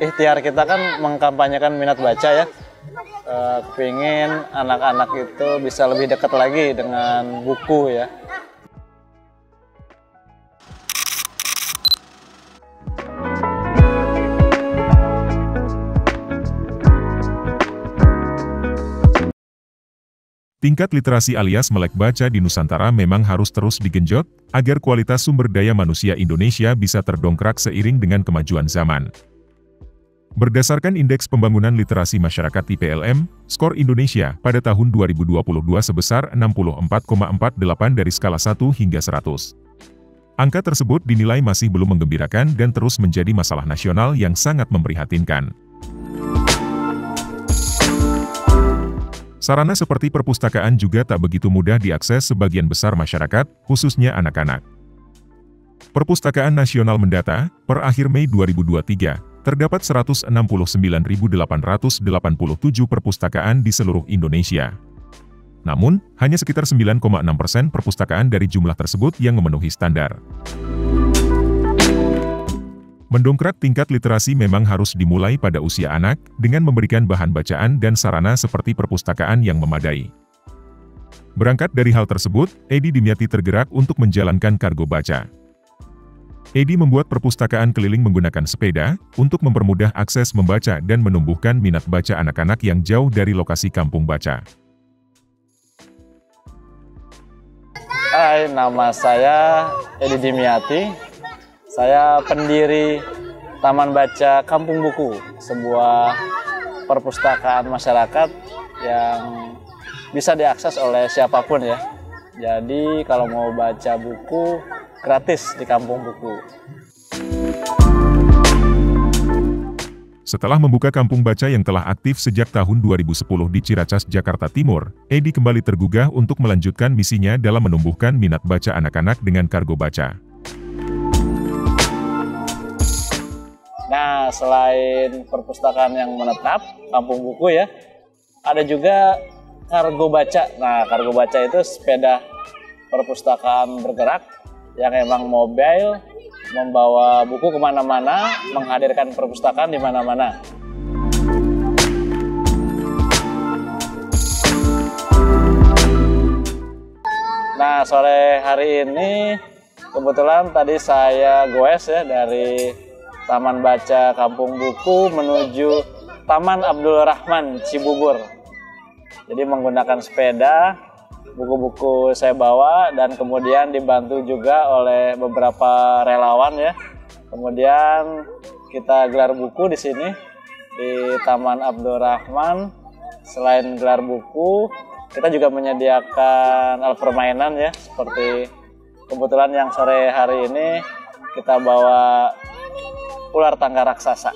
ikhtiar kita kan mengkampanyekan minat baca ya. Kepingin anak-anak itu bisa lebih dekat lagi dengan buku ya. Tingkat literasi alias melek baca di Nusantara memang harus terus digenjot, agar kualitas sumber daya manusia Indonesia bisa terdongkrak seiring dengan kemajuan zaman. Berdasarkan Indeks Pembangunan Literasi Masyarakat IPLM, skor Indonesia pada tahun 2022 sebesar 64,48 dari skala 1 hingga 100. Angka tersebut dinilai masih belum menggembirakan dan terus menjadi masalah nasional yang sangat memprihatinkan. Sarana seperti perpustakaan juga tak begitu mudah diakses sebagian besar masyarakat, khususnya anak-anak. Perpustakaan Nasional mendata, per akhir Mei 2023, terdapat 169.887 perpustakaan di seluruh Indonesia. Namun, hanya sekitar 9,6% perpustakaan dari jumlah tersebut yang memenuhi standar. Mendongkrak tingkat literasi memang harus dimulai pada usia anak, dengan memberikan bahan bacaan dan sarana seperti perpustakaan yang memadai. Berangkat dari hal tersebut, Edi Dimyati tergerak untuk menjalankan Kargo Baca. Edi membuat perpustakaan keliling menggunakan sepeda, untuk mempermudah akses membaca dan menumbuhkan minat baca anak-anak yang jauh dari lokasi kampung baca. Hai, nama saya Edi Dimyati. Saya pendiri Taman Baca Kampung Buku, sebuah perpustakaan masyarakat yang bisa diakses oleh siapapun ya. Jadi kalau mau baca buku, gratis di Kampung Buku. Setelah membuka kampung baca yang telah aktif sejak tahun 2010 di Ciracas, Jakarta Timur, Edi kembali tergugah untuk melanjutkan misinya dalam menumbuhkan minat baca anak-anak dengan Kargo Baca. Nah, selain perpustakaan yang menetap, Kampung Buku ya, ada juga Kargo Baca. Nah, Kargo Baca itu sepeda perpustakaan bergerak yang emang mobile, membawa buku kemana-mana, menghadirkan perpustakaan di mana-mana. Nah, sore hari ini kebetulan tadi saya goes ya dari Taman Baca Kampung Buku menuju Taman Abdul Rahman Cibubur. Jadi menggunakan sepeda, buku-buku saya bawa dan kemudian dibantu juga oleh beberapa relawan ya. Kemudian kita gelar buku di sini di Taman Abdul Rahman. Selain gelar buku, kita juga menyediakan alat permainan ya, seperti kebetulan yang sore hari ini kita bawa ular tangga raksasa.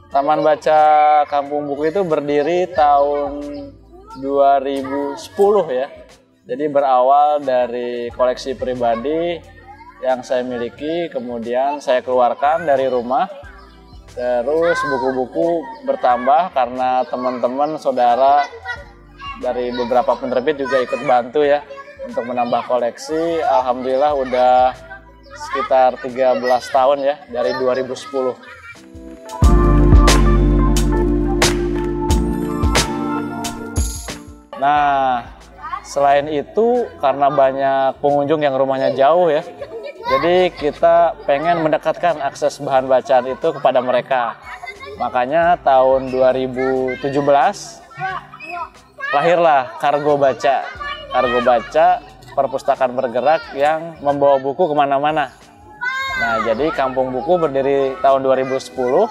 Taman Baca Kampung Buku itu berdiri tahun 2010 ya. Jadi berawal dari koleksi pribadi yang saya miliki, kemudian saya keluarkan dari rumah. Terus buku-buku bertambah karena teman-teman, saudara dari beberapa penerbit juga ikut bantu ya untuk menambah koleksi. Alhamdulillah udah sekitar 13 tahun ya, dari 2010. Nah, selain itu karena banyak pengunjung yang rumahnya jauh ya, jadi kita pengen mendekatkan akses bahan bacaan itu kepada mereka. Makanya tahun 2017 lahirlah Kargo Baca. Kargo Baca, perpustakaan bergerak yang membawa buku kemana-mana. Nah, jadi Kampung Buku berdiri tahun 2010,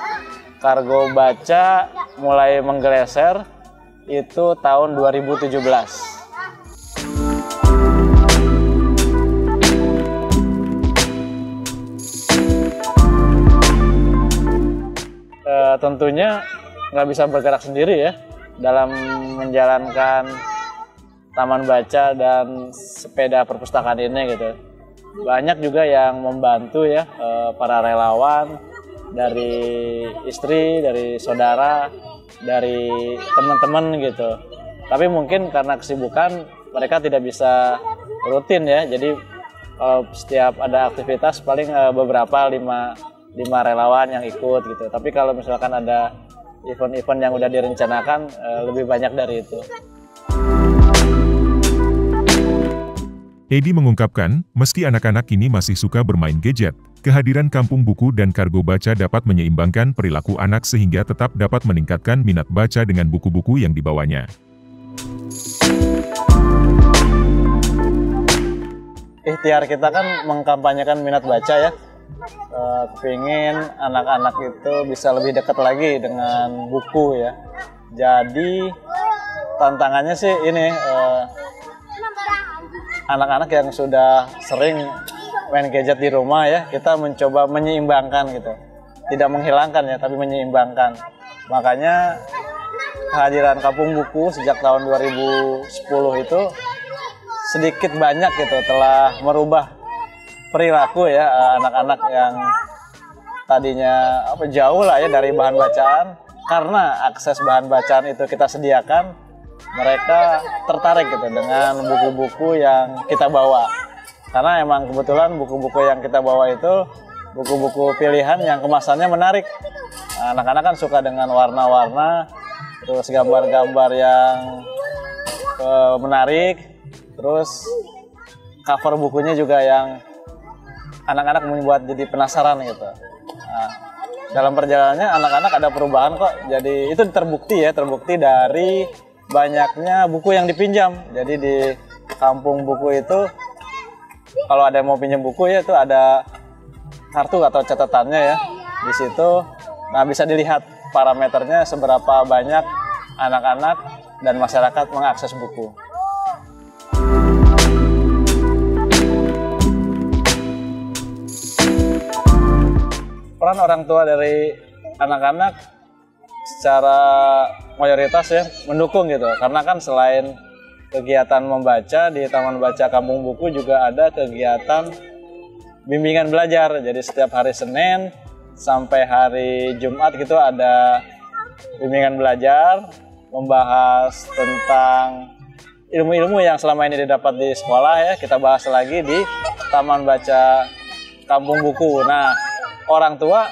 Kargo Baca mulai menggeser itu tahun 2017. Tentunya nggak bisa bergerak sendiri ya dalam menjalankan taman baca dan sepeda perpustakaan ini gitu. Banyak juga yang membantu ya, para relawan, dari istri, dari saudara, dari teman-teman gitu. Tapi mungkin karena kesibukan mereka tidak bisa rutin ya. Jadi setiap ada aktivitas paling beberapa 5 relawan yang ikut gitu. Tapi kalau misalkan ada event-event yang udah direncanakan lebih banyak dari itu. Edi mengungkapkan, meski anak-anak kini masih suka bermain gadget, kehadiran kampung buku dan kargo baca dapat menyeimbangkan perilaku anak sehingga tetap dapat meningkatkan minat baca dengan buku-buku yang dibawanya. Ikhtiar kita kan mengkampanyekan minat baca ya. Kepingin anak-anak itu bisa lebih dekat lagi dengan buku ya. Jadi tantangannya sih ini, anak-anak yang sudah sering main gadget di rumah ya, kita mencoba menyeimbangkan gitu. Tidak menghilangkan ya, tapi menyeimbangkan. Makanya kehadiran kampung buku sejak tahun 2010 itu sedikit banyak gitu telah merubah perilaku ya anak-anak yang tadinya jauh lah ya dari bahan bacaan. Karena akses bahan bacaan itu kita sediakan, mereka tertarik gitu dengan buku-buku yang kita bawa. Karena emang kebetulan buku-buku yang kita bawa itu buku-buku pilihan yang kemasannya menarik. Anak-anak kan suka dengan warna-warna, terus gambar-gambar yang menarik, terus cover bukunya juga yang anak-anak membuat jadi penasaran gitu. Nah, dalam perjalanannya anak-anak ada perubahan kok. Jadi itu terbukti dari banyaknya buku yang dipinjam. Jadi di kampung buku itu kalau ada yang mau pinjam buku ya itu ada kartu atau catatannya ya di situ. Nah, bisa dilihat parameternya seberapa banyak anak-anak dan masyarakat mengakses buku. Peran orang tua dari anak-anak secara mayoritas ya mendukung gitu, karena kan selain kegiatan membaca di Taman Baca Kampung Buku juga ada kegiatan bimbingan belajar. Jadi setiap hari Senin sampai hari Jumat gitu ada bimbingan belajar membahas tentang ilmu-ilmu yang selama ini didapat di sekolah ya, kita bahas lagi di Taman Baca Kampung Buku. Nah, orang tua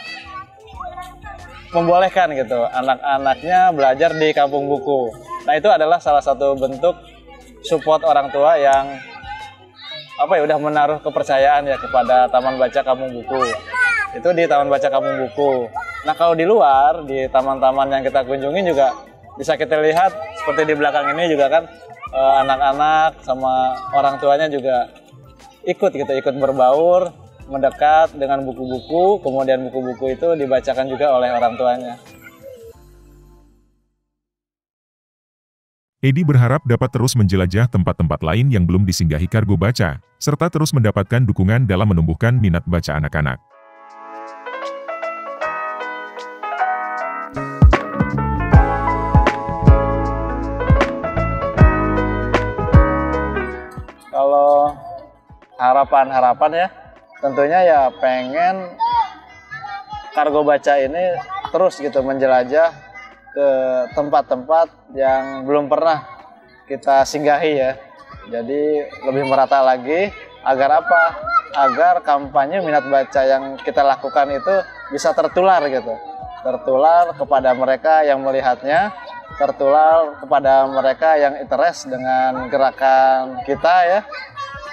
membolehkan gitu anak-anaknya belajar di kampung buku. Nah, itu adalah salah satu bentuk support orang tua yang udah menaruh kepercayaan ya kepada Taman Baca Kampung Buku. Itu di Taman Baca Kampung Buku. Nah, kalau di luar di taman-taman yang kita kunjungi juga bisa kita lihat seperti di belakang ini juga kan anak-anak sama orang tuanya juga ikut berbaur, mendekat dengan buku-buku, kemudian buku-buku itu dibacakan juga oleh orang tuanya. Edi berharap dapat terus menjelajah tempat-tempat lain yang belum disinggahi kargo baca, serta terus mendapatkan dukungan dalam menumbuhkan minat baca anak-anak. Kalau harapan ya, tentunya ya pengen kargo baca ini terus gitu menjelajah ke tempat-tempat yang belum pernah kita singgahi ya. Jadi lebih merata lagi agar apa? Agar kampanye minat baca yang kita lakukan itu bisa tertular gitu. Tertular kepada mereka yang melihatnya, tertular kepada mereka yang interest dengan gerakan kita ya.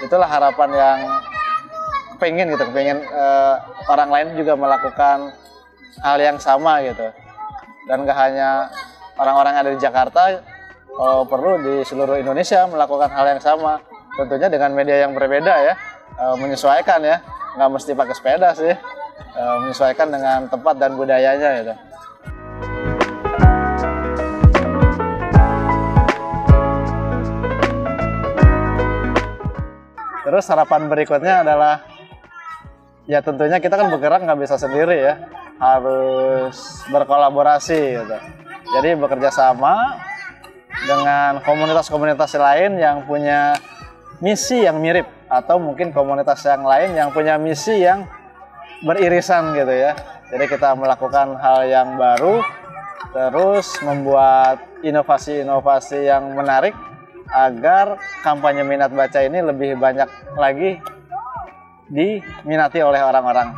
Itulah harapan yang kepingin orang lain juga melakukan hal yang sama gitu. Dan gak hanya orang-orang yang ada di Jakarta, perlu di seluruh Indonesia melakukan hal yang sama. Tentunya dengan media yang berbeda ya, menyesuaikan ya, nggak mesti pakai sepeda sih, menyesuaikan dengan tempat dan budayanya gitu. Terus harapan berikutnya adalah ya tentunya kita kan bergerak nggak bisa sendiri ya, harus berkolaborasi gitu. Jadi bekerja sama dengan komunitas-komunitas lain yang punya misi yang mirip, atau mungkin komunitas yang lain yang punya misi yang beririsan gitu ya. Jadi kita melakukan hal yang baru terus membuat inovasi-inovasi yang menarik agar kampanye minat baca ini lebih banyak lagi diminati oleh orang-orang.